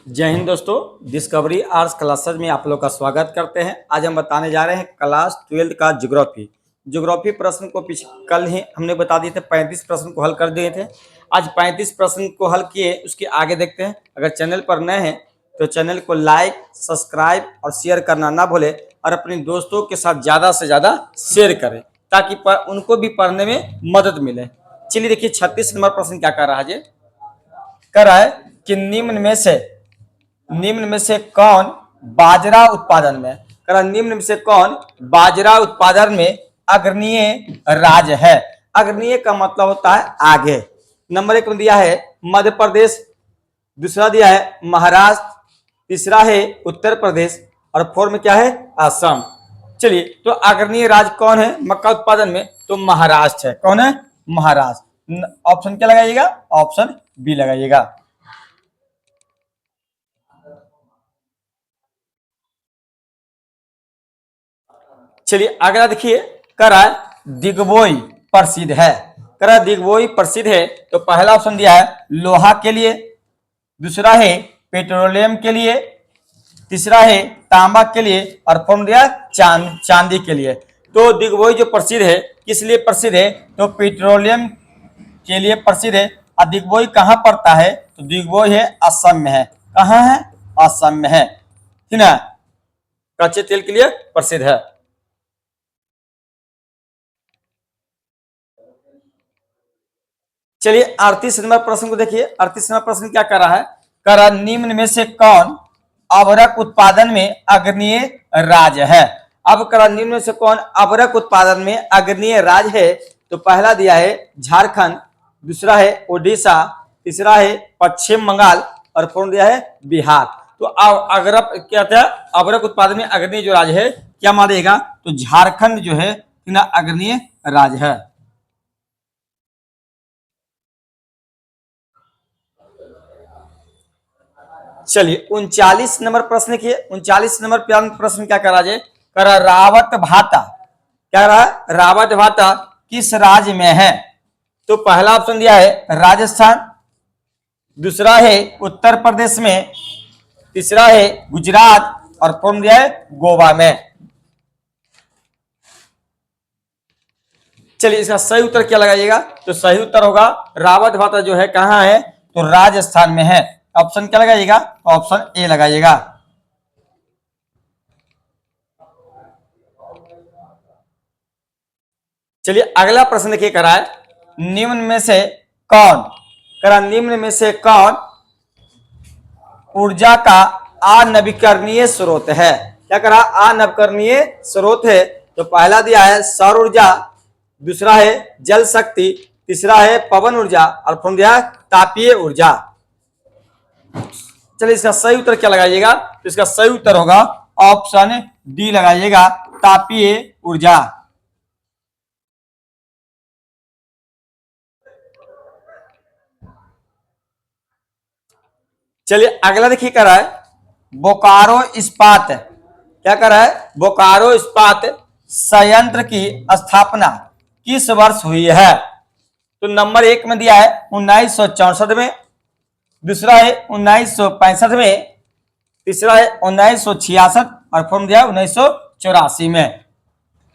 जय हिंद दोस्तों, discovery arts classes में आप लोग का स्वागत करते हैं। आज हम बताने जा रहे हैं क्लास 12 का ज्योग्राफी प्रश्न को कल ही हमने बता दिए थे। 35 प्रश्न को हल कर दिए थे। आज 35 प्रश्न को हल किए, उसके आगे देखते हैं। अगर चैनल पर नए हैं तो चैनल को लाइक, सब्सक्राइब और शेयर करना ना भूलें और अपने दोस्तों के साथ ज़्यादा से ज़्यादा शेयर करें ताकि उनको भी पढ़ने में मदद मिले। चलिए देखिए, 36 नंबर प्रश्न क्या कर रहा है कि निम्न में से कौन बाजरा उत्पादन में अग्रणीय राज्य है। अग्रणीय का मतलब होता है आगे। नंबर 1 में दिया है मध्य प्रदेश, दूसरा दिया है महाराष्ट्र, तीसरा है उत्तर प्रदेश और 4 में क्या है असम। चलिए, तो अग्रणीय राज्य कौन है मक्का उत्पादन में? तो महाराष्ट्र है। कौन है? महाराष्ट्र। ऑप्शन क्या लगाइएगा? ऑप्शन बी लगाइएगा। चलिए अगला देखिए, करा दिग्बोई प्रसिद्ध है। करा दिग्बोई प्रसिद्ध है तो पहला ऑप्शन दिया है लोहा के लिए, दूसरा है पेट्रोलियम के लिए, तीसरा है तांबा के लिए और फोर्म दिया चांदी के लिए। तो दिग्बोई जो प्रसिद्ध है, किस लिए प्रसिद्ध है? तो पेट्रोलियम के लिए प्रसिद्ध है। और दिग्बोई कहाँ पड़ता है? तो दिग्बोई है असम में है। कहाँ है? असम में है, ठीक ना। कच्चे तेल के लिए प्रसिद्ध है। चलिए 38 नंबर प्रश्न को देखिए। 38 नंबर प्रश्न क्या कर रहा है? कर रहा निम्न में से कौन अभ्रक उत्पादन में अग्रणीय राज्य है। अब करा निम्न में से कौन अभ्रक उत्पादन में अग्रणीय राज्य है? तो पहला दिया है झारखंड, दूसरा है उड़ीसा, तीसरा है पश्चिम बंगाल और फोर्म दिया है बिहार। तो अग्रक क्या था? अभ्रक उत्पादन में अग्रणीय जो राज्य है क्या मानेगा? तो झारखंड जो है अग्रणीय राज्य है। चलिए 39 नंबर प्रश्न देखिए। 39 नंबर प्रश्न क्या करा जाए? करा रावत भाता। क्या रहा? रावत भाता किस राज्य में है? तो पहला ऑप्शन दिया है राजस्थान, दूसरा है उत्तर प्रदेश में, तीसरा है गुजरात और फोर्म दिया है गोवा में। चलिए इसका सही उत्तर क्या लगाइएगा? तो सही उत्तर होगा रावत भाता जो है कहाँ है? तो राजस्थान में है। ऑप्शन क्या लगाइएगा? ऑप्शन ए लगाइएगा। चलिए अगला प्रश्न देखिए, कराए निम्न में से कौन ऊर्जा का अनवीकरणीय स्रोत है। क्या करा? अनवीकरणीय स्रोत है। तो पहला दिया है सौर ऊर्जा, दूसरा है जल शक्ति, तीसरा है पवन ऊर्जा और फोर्म दिया है तापीय ऊर्जा। चलिए इसका सही उत्तर क्या लगाइएगा? तो इसका सही उत्तर होगा ऑप्शन डी लगाइएगा, तापीय ऊर्जा। चलिए अगला देखिए, कर रहा है बोकारो इस्पात। क्या कर रहा है? बोकारो इस्पात संयंत्र की स्थापना किस वर्ष हुई है? तो नंबर 1 में दिया है 1964 में, दूसरा है 1965 में, तीसरा है 1966 और फोर्म दिया है 1984 में।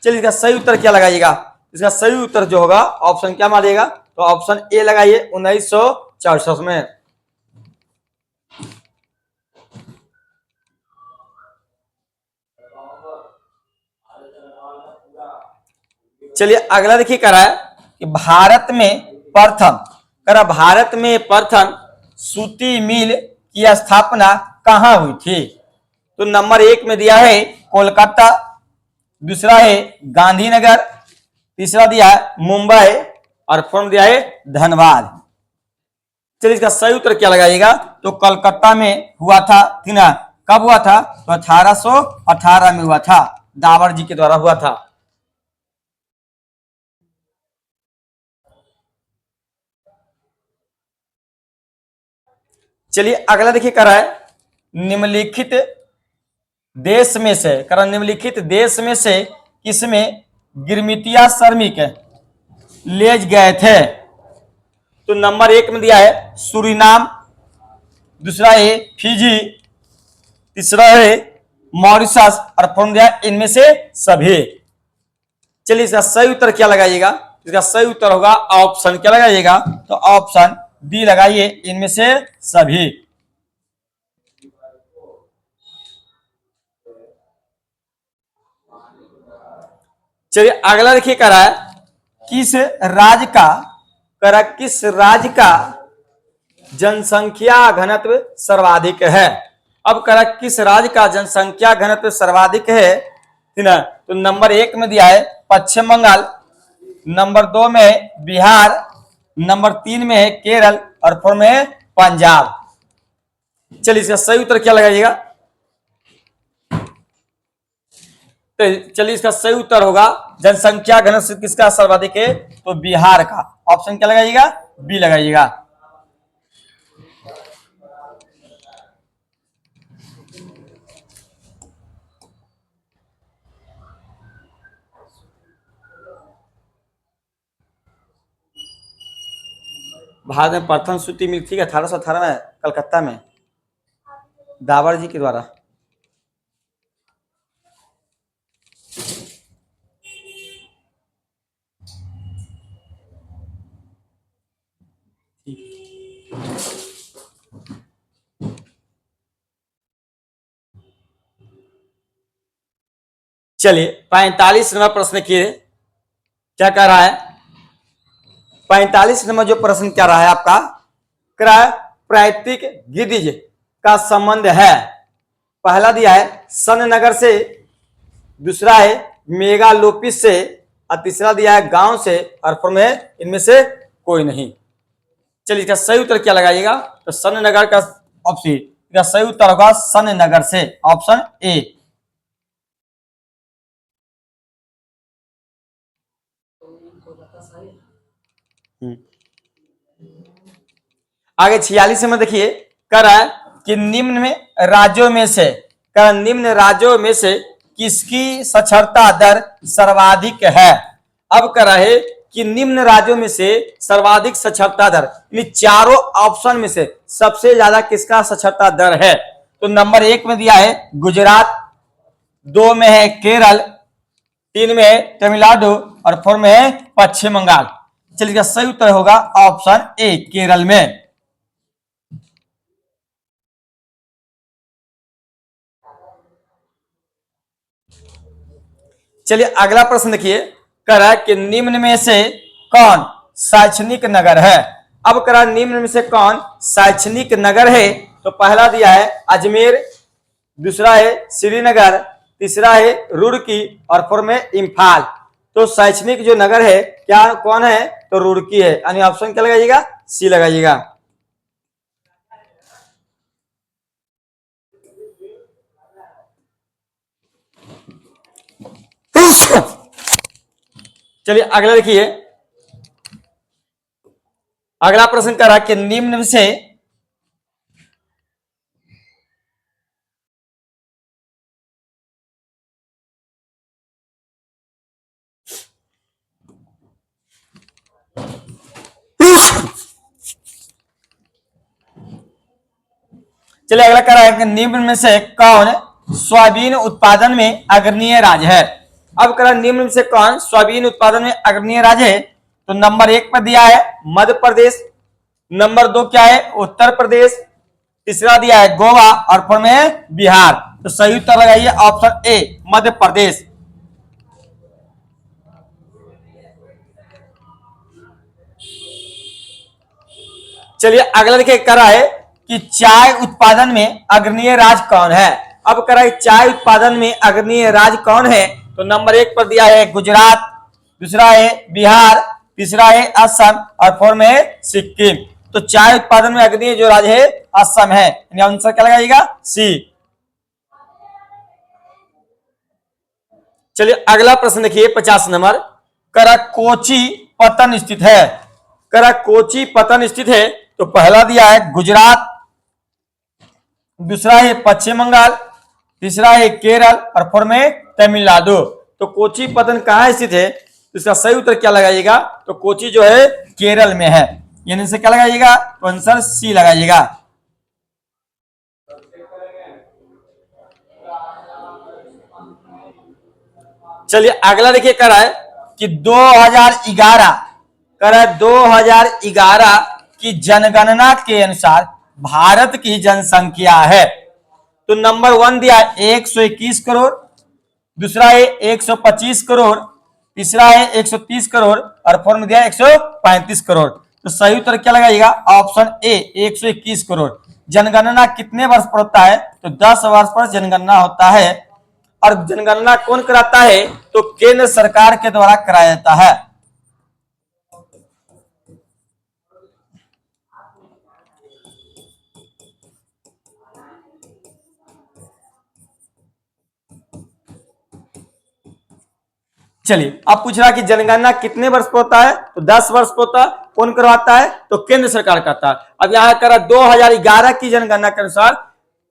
चलिए इसका सही उत्तर क्या लगाइएगा? इसका सही उत्तर जो होगा ऑप्शन क्या मारिएगा? तो ऑप्शन ए लगाइए, 1964 में। चलिए अगला देखिए, करा है कि भारत में प्रथम सूती मिल की स्थापना कहाँ हुई थी? तो नंबर 1 में दिया है कोलकाता, दूसरा है गांधीनगर, तीसरा दिया है मुंबई और फोर्म दिया है धनबाद। चलिए इसका सही उत्तर क्या लगाइएगा? तो कलकत्ता में हुआ था, ठीक ना। कब हुआ था? तो 1818 में हुआ था, दावर जी के द्वारा हुआ था। चलिए अगला देखिए, कर रहा है निम्नलिखित देश में से किसमें गिरमिटिया श्रमिक ले गए थे? तो नंबर 1 में दिया है सुरीनाम, दूसरा है फिजी, तीसरा है मॉरिशस और फोर्थ दिया इनमें से सभी। चलिए इसका सही उत्तर क्या लगाइएगा? इसका सही उत्तर होगा ऑप्शन क्या लगाइएगा? तो ऑप्शन बी लगाइए, इनमें से सभी। चलिए अगला देखिए कह रहा है किस राज्य का जनसंख्या घनत्व सर्वाधिक है। अब कह रहा है किस राज्य का जनसंख्या घनत्व सर्वाधिक है, ठीक ना? तो नंबर 1 में दिया है पश्चिम बंगाल, नंबर 2 में है बिहार, नंबर 3 में है केरल और 4 में है पंजाब। चलिए इसका सही उत्तर क्या लगाइएगा? तो चलिए इसका सही उत्तर होगा जनसंख्या घनत्व किसका सर्वाधिक है? तो बिहार का। ऑप्शन क्या लगाइएगा? बी लगाइएगा। भारत में प्रथम सूती मिल, ठीक है, 1818 में कलकत्ता में दावर जी के द्वारा। चलिए 45 नंबर प्रश्न किए, क्या कह रहा है? 45 नंबर जो प्रश्न क्या रहा है आपका, कह रहा है प्राकृतिक गिरिज का संबंध है। पहला दिया है सन नगर से, दूसरा है मेगालोपिस से और तीसरा दिया है गांव से और फोर में इनमें से कोई नहीं। चलिए इसका सही उत्तर क्या लगाइएगा? तो सन नगर का ऑप्शन, इसका सही उत्तर होगा सन नगर से, ऑप्शन ए। आगे 46 में देखिए, कह रहा है कि निम्न राज्यों में से किसकी साक्षरता दर सर्वाधिक है। अब कह रहा है कि निम्न राज्यों में से सर्वाधिक साक्षरता दर, यानी चारों ऑप्शन में से सबसे ज्यादा किसका साक्षरता दर है? तो नंबर 1 में दिया है गुजरात, 2 में है केरल, 3 में है तमिलनाडु और 4 में है पश्चिम बंगाल। चलिए इसका सही उत्तर होगा ऑप्शन ए, केरल में। चलिए अगला प्रश्न देखिए, कह रहा है कि निम्न में से कौन शैक्षणिक नगर है। अब कह रहा है निम्न में से कौन शैक्षणिक नगर है। तो पहला दिया है अजमेर, दूसरा है श्रीनगर, तीसरा है रुड़की और 4 में इम्फाल। तो शैक्षणिक जो नगर है क्या कौन है? तो रुड़की है, यानी ऑप्शन क्या लगाइएगा? सी लगाइएगा। चलिए अगला देखिए, अगला प्रश्न कर रहा है कि निम्न में से चलिए अगला कर रहा है कि निम्न में से कौन सोयाबीन उत्पादन में अग्रणीय राज्य है। अब कर रहा है निम्न में से कौन सोयाबीन उत्पादन में अग्रणीय राज्य है। तो नंबर 1 पर दिया है मध्य प्रदेश, नंबर 2 क्या है? उत्तर प्रदेश, तीसरा दिया है गोवा और 4 में है बिहार। तो सही उत्तर लगाइए ऑप्शन ए, मध्य प्रदेश। चलिए अगला देखिए, कह रहा है कि चाय उत्पादन में अग्रणीय राज्य कौन है। अब कह रहा है चाय उत्पादन में अग्रणीय राज्य कौन है। तो नंबर 1 पर दिया है गुजरात, दूसरा है बिहार, तीसरा है असम और 4 में है सिक्किम। तो चाय उत्पादन में अग्रणीय जो राज्य है असम है, यानी आंसर क्या लगाइएगा? सी। चलिए अगला प्रश्न देखिए 50 नंबर, करा कोची पतन स्थित है। करा कोची पतन स्थित है। तो पहला दिया है गुजरात, दूसरा है पश्चिम बंगाल, तीसरा है केरल और 4 में तमिलनाडु। तो कोची पतन कहाँ स्थित है? तो इसका सही उत्तर क्या लगाइएगा? तो कोची जो है केरल में है, यानी से क्या लगाइएगा? तो आंसर सी लगाइएगा। चलिए अगला देखिए कर रहा है कि 2011 कर रहा है 2011 की जनगणना के अनुसार भारत की जनसंख्या है। तो नंबर 1 दिया है 121 करोड़, दूसरा है 125 करोड़, तीसरा है 130 करोड़ और फोर्थ में दिया है 135 करोड़। तो सही उत्तर क्या लगाइएगा? Option A 121 crore. जनगणना कितने वर्ष पर होता है? तो 10 वर्ष पर जनगणना होता है। और जनगणना कौन कराता है? तो केंद्र सरकार के द्वारा कराया जाता है। चलिए अब पूछ रहा कि जनगणना कितने वर्ष पर होता है? तो 10 वर्ष पर होता है। कौन करवाता है? तो केंद्र सरकार करता है। अब यहां करा 2011 की जनगणना के अनुसार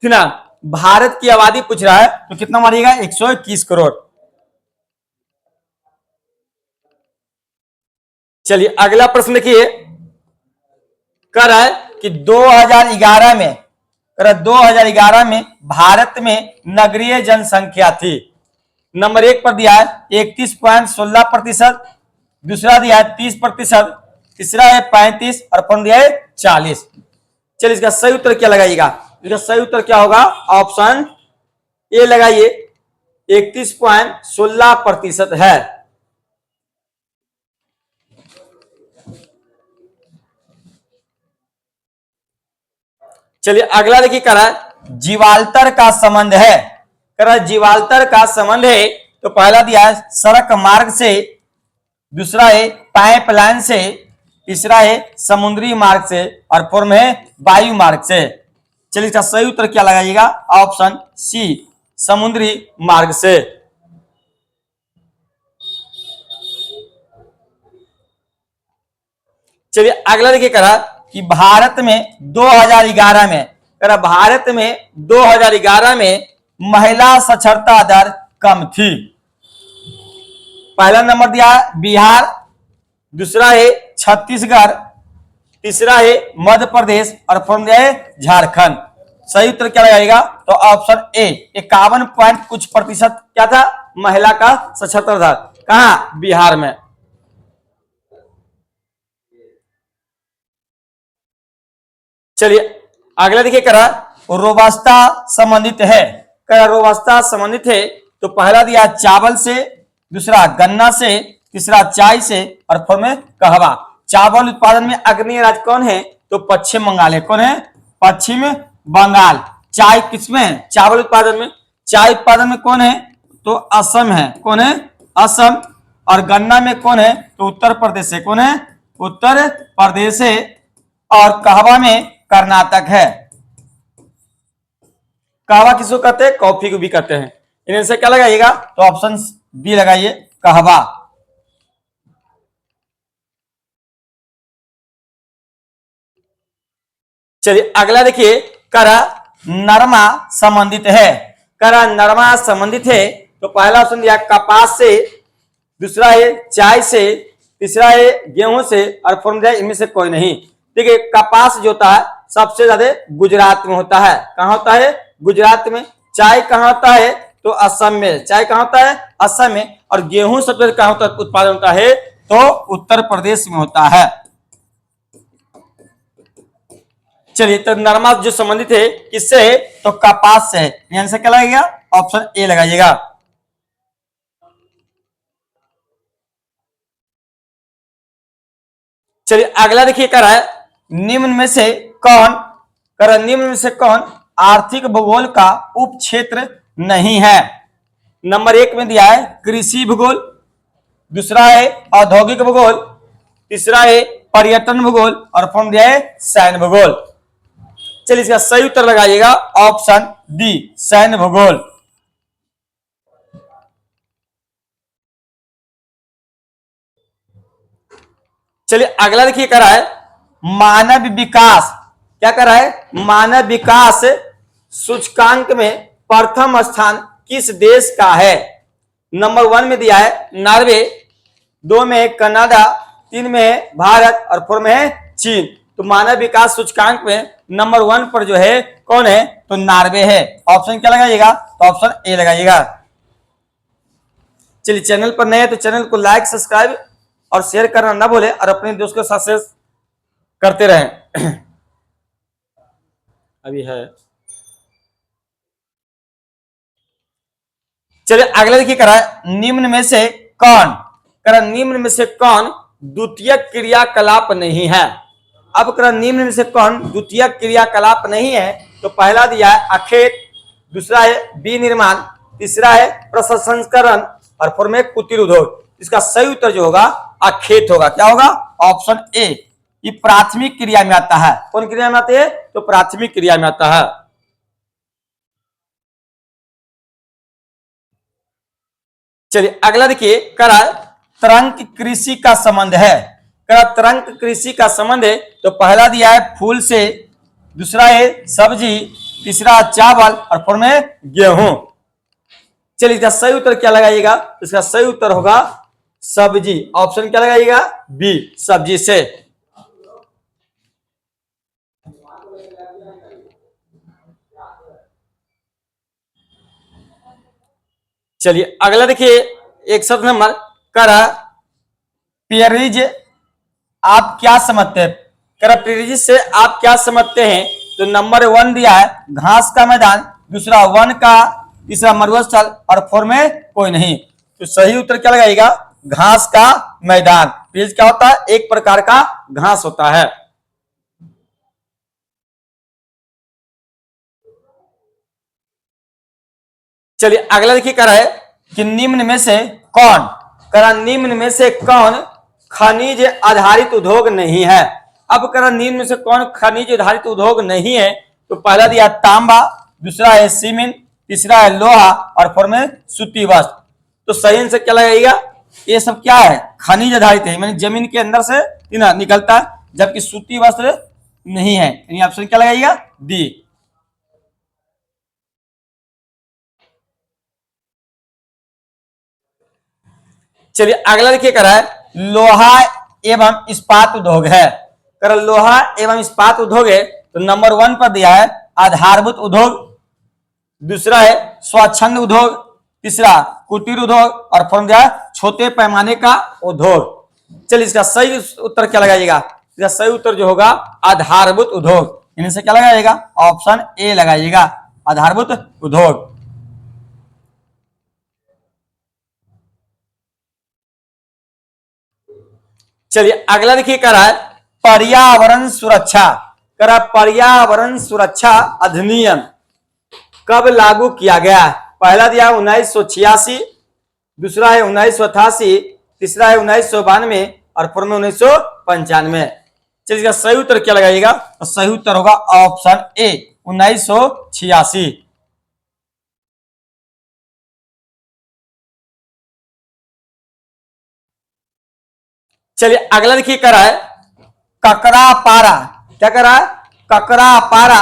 थी ना, भारत की आबादी पूछ रहा है तो कितना मारिएगा? 121 करोड़। चलिए अगला प्रश्न देखिए, कर है कि 2011 में 2011 में भारत में नगरीय जनसंख्या थी। नंबर 1 पर दिया है 31.16%, दूसरा दिया है 30%, तीसरा है 35 और फोर्थ दिया है 40। चलिए इसका सही उत्तर क्या लगाइएगा? इसका सही उत्तर क्या होगा? ऑप्शन ए लगाइए, 31.16% है। चलिए अगला देखिए करा जीवाल्तर का संबंध है। करा जीवाल्तर का संबंध है तो पहला दिया है सड़क मार्ग से, दूसरा है पाइपलाइन से, तीसरा है समुद्री मार्ग से और फोर्थ में है वायु मार्ग से। चलिए इसका सही उत्तर क्या लगाइएगा? ऑप्शन सी समुद्री मार्ग से। चलिए अगला देखिए करा कि भारत में 2011 में भारत में 2011 में महिला साक्षरता दर कम थी। पहला नंबर दिया है बिहार, दूसरा है छत्तीसगढ़, तीसरा है मध्य प्रदेश और फोर्थ दिया है झारखंड। सही उत्तर क्या लगाएगा? तो ऑप्शन ए 51 पॉइंट कुछ प्रतिशत क्या था? महिला का साक्षरता दर। कहां? बिहार में। चलिए अगला देखिए करा रोबस्ता संबंधित है। करा रोबस्ता संबंधित है तो पहला दिया चावल से, दूसरा गन्ना से, तीसरा चाय से और फोर्थ में कहवा। चावल उत्पादन में अग्रणी राज्य कौन है? तो पश्चिम बंगाल है। कौन है? पश्चिम बंगाल। चाय किसमें है? चावल उत्पादन में। चाय उत्पादन में कौन है? तो असम है। कौन है? असम। और गन्ना में कौन है? तो उत्तर प्रदेश है। कौन है? उत्तर प्रदेश है। और कहवा में कर्नाटक है। कहवा किसको कहते हैं? कॉफी को भी कहते हैं। इनमें से क्या लगाइएगा? तो ऑप्शन बी लगाइए, कहवा। चलिए अगला देखिए, करा नरमा संबंधित है। करा नरमा संबंधित है तो पहला ऑप्शन दिया कपास से, दूसरा है चाय से, तीसरा है गेहूं से और फोर्थ दिया इनमें से कोई नहीं। देखिए कपास जो होता है सबसे ज्यादा गुजरात में होता है। कहां होता है? गुजरात में। चाय कहां होता है? तो असम में। चाय कहां होता है? असम में। और गेहूं सबसे कहां होता है? उत्पादन होता है तो उत्तर प्रदेश में होता है। चलिए तो नरमा जो संबंधित है किससे है? तो कपास से है। यानी से क्या लगेगा? ऑप्शन ए लगाइएगा। चलिए अगला देखिए कर है निम्न में से कौन निम्न में से कौन आर्थिक भूगोल का उप क्षेत्र नहीं है? नंबर 1 में दिया है कृषि भूगोल, दूसरा है औद्योगिक भूगोल, तीसरा है पर्यटन भूगोल और फोर्थ दिया है सैन्य भूगोल। चलिए इसका सही उत्तर लगाइएगा, ऑप्शन डी सैन्य भूगोल। चलिए अगला देखिए करा है मानव विकास। क्या करा है? मानव विकास सूचकांक में प्रथम स्थान किस देश का है? नंबर 1 में दिया है नॉर्वे, 2 में है कनाडा, 3 में है भारत और 4 में है चीन। तो मानव विकास सूचकांक में नंबर 1 पर जो है कौन है? तो नॉर्वे है। ऑप्शन क्या लगाइएगा? तो ऑप्शन ए लगाइएगा। चलिए, चैनल पर नए हैं तो चैनल को लाइक, सब्सक्राइब और शेयर करना ना भूले और अपने दोस्तों के साथ शेयर करते रहें। अभी है। चलिए अगला देखिए करा है, निम्न में से कौन, करा निम्न में से कौन द्वितीय क्रियाकलाप नहीं है। अब करा निम्न में से कौन द्वितीय क्रियाकलाप नहीं है, तो पहला दिया है अखेत, दूसरा है विनिर्माण, तीसरा है प्रसंस्करण और फोर में कुटीर उद्योग। इसका सही उत्तर जो होगा अखेत होगा। क्या होगा? ऑप्शन ए, ये प्राथमिक क्रिया में आता है। कौन क्रिया में आती है? तो प्राथमिक क्रिया में आता है। चलिए अगला देखिए, करा तरंग कृषि का संबंध है। करा तरंग कृषि का संबंध है, तो पहला दिया है फूल से, दूसरा है सब्जी, तीसरा चावल और फोर में गेहूं। चलिए इसका सही उत्तर क्या लगाइएगा? इसका सही उत्तर होगा सब्जी। ऑप्शन क्या लगाइएगा? बी, सब्जी से। चलिए अगला देखिए, 61 नंबर, करा पेरिज आप क्या समझते हैं? करा पेरिज से आप क्या समझते हैं? तो नंबर 1 दिया है घास का मैदान, दूसरा वन का, तीसरा मरुस्थल और फोर में कोई नहीं। तो सही उत्तर क्या लगाएगा? घास का मैदान। पेरिज क्या होता है? एक प्रकार का घास होता है। चलिए अगला देखिए, करा है कि निम्न में से कौन, करा निम्न में से कौन खनिज आधारित उद्योग नहीं है। अब करा निम्न में से कौन खनिज आधारित उद्योग नहीं है, तो पहला दिया तांबा, दूसरा है सीमेंट, तीसरा है लोहा और फोर में सूती वस्त्र। तो सही आंसर क्या लगेगा? ये सब क्या है? खनिज आधारित है, मैंने जमीन के अंदर से निकलता है, जबकि सूती वस्त्र नहीं है। यानी ऑप्शन क्या लगाइएगा? डी। चलिए अगला देखिए, करा है लोहा एवं इस्पात उद्योग है। कर लोहा एवं इस्पात उद्योग है, तो नंबर 1 पर दिया है आधारभूत उद्योग, दूसरा है स्वच्छंद उद्योग, तीसरा कुटीर उद्योग और फोर दिया है छोटे पैमाने का उद्योग। चलिए इसका सही उत्तर क्या लगाइएगा? इसका सही उत्तर जो होगा आधारभूत उद्योग। इनमें से क्या लगाइएगा? ऑप्शन ए लगाइएगा, आधारभूत उद्योग। चलिए अगला देखिए, करा है पर्यावरण सुरक्षा। करा पर्यावरण सुरक्षा अधिनियम कब लागू किया गया? पहला दिया 1986, दूसरा है 1988, तीसरा है 1992 और फोर में 1995। चलिए इसका सही उत्तर क्या लगाइएगा? तो सही उत्तर होगा ऑप्शन ए, 1986। चलिए अगला देखिए, करा है ककरापारा। क्या करा है? ककरापारा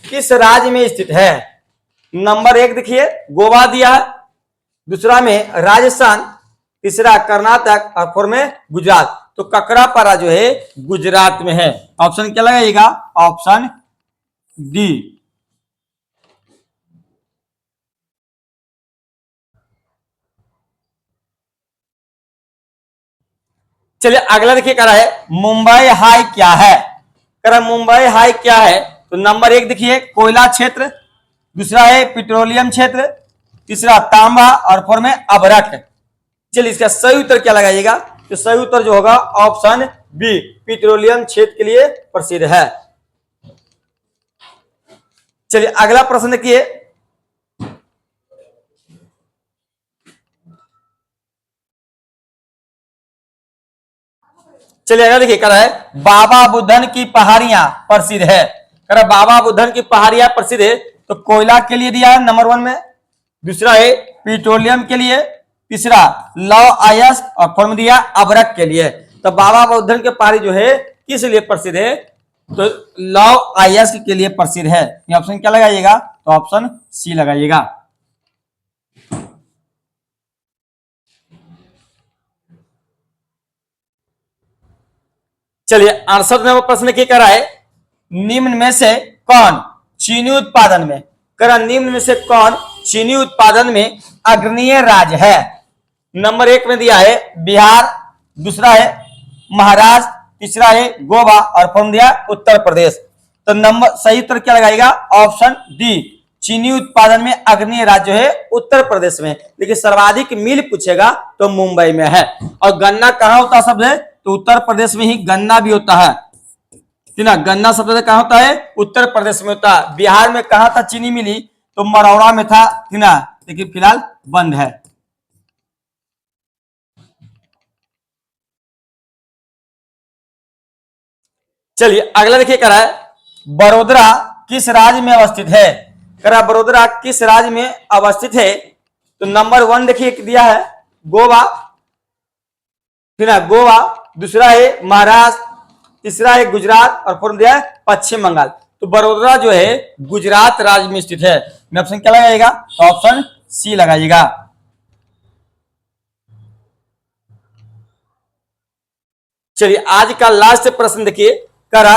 किस राज्य में स्थित है? नंबर 1 देखिए गोवा दिया है, दूसरा में राजस्थान, तीसरा कर्नाटक और फोर में गुजरात। तो ककरापारा जो है गुजरात में है। ऑप्शन क्या लगाइएगा? Option D. चलिए अगला देखिए, करा है मुंबई हाई क्या है? करा मुंबई हाई क्या है? तो नंबर 1 देखिए कोयला क्षेत्र, दूसरा है पेट्रोलियम क्षेत्र, तीसरा तांबा और फोर में अभ्रक। चलिए इसका सही उत्तर क्या लगाइएगा? तो सही उत्तर जो होगा ऑप्शन बी, पेट्रोलियम क्षेत्र के लिए प्रसिद्ध है। चलिए अगला प्रश्न देखिए, चलिए अगला देखिए, करा है बाबा बुद्धन की पहाड़ियां प्रसिद्ध है। करा बाबा बुद्धन की पहाड़ियां प्रसिद्ध है, तो कोयला के लिए दिया है नंबर 1 में, दूसरा है पेट्रोलियम के लिए, तीसरा लौह अयस्क और फोर में दिया अभ्रक के लिए। तो बाबा बुद्धन के पहाड़ी जो है किस लिए प्रसिद्ध है? तो लौह अयस्क के लिए प्रसिद्ध है। ये ऑप्शन क्या लगाइएगा? तो ऑप्शन सी लगाइएगा। चलिए 68 नंबर प्रश्न क्या करा है, निम्न में से कौन चीनी उत्पादन में, करा निम्न में से कौन चीनी उत्पादन में अग्रणीय राज्य है? नंबर 1 में दिया है बिहार, दूसरा है महाराष्ट्र, तीसरा है गोवा और फॉर्म दिया उत्तर प्रदेश। तो नंबर सही उत्तर क्या लगाएगा? ऑप्शन डी, चीनी उत्पादन में अग्रणी राज्य है उत्तर प्रदेश में। लेकिन सर्वाधिक मिल पूछेगा तो मुंबई में है। और गन्ना कहाँ होता है सबसे? तो उत्तर प्रदेश में ही गन्ना भी होता है ना। गन्ना सबसे ज्यादा कहाँ होता है? उत्तर प्रदेश में होता है। बिहार में कहा था चीनी मिली? तो मरौड़ा में था ना, लेकिन फिलहाल बंद है। चलिए अगला देखिए, कह रहा है बड़ोदरा किस राज्य में अवस्थित है? कह रहा बड़ोदरा किस राज्य में अवस्थित है? तो नंबर 1 देखिए दिया है गोवा, फिर ना गोवा, दूसरा है महाराष्ट्र, तीसरा है गुजरात और फोर्थ दिया है पश्चिम बंगाल। तो बड़ोदरा जो है गुजरात राज्य में स्थित है। ऑप्शन क्या लगाइएगा? तो ऑप्शन सी लगाइएगा। चलिए आज का लास्ट प्रश्न देखिए, करा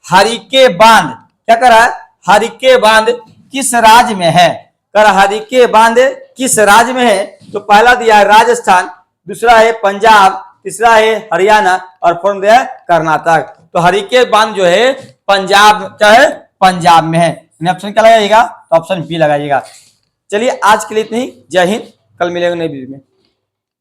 हरिके बांध, क्या करा? हरिके बांध किस राज्य में है? करा हरिके बांध किस राज्य में है? तो पहला दिया है राजस्थान, दूसरा है पंजाब, तीसरा है हरियाणा और फोर्थ दिया है कर्नाटक। तो हरिके बांध जो है पंजाब, क्या है? पंजाब में है। ऑप्शन क्या लगाइएगा? तो ऑप्शन बी लगाइएगा। चलिए आज के लिए इतनी ही। जय हिंद, कल मिलेंगे नई वीडियो में।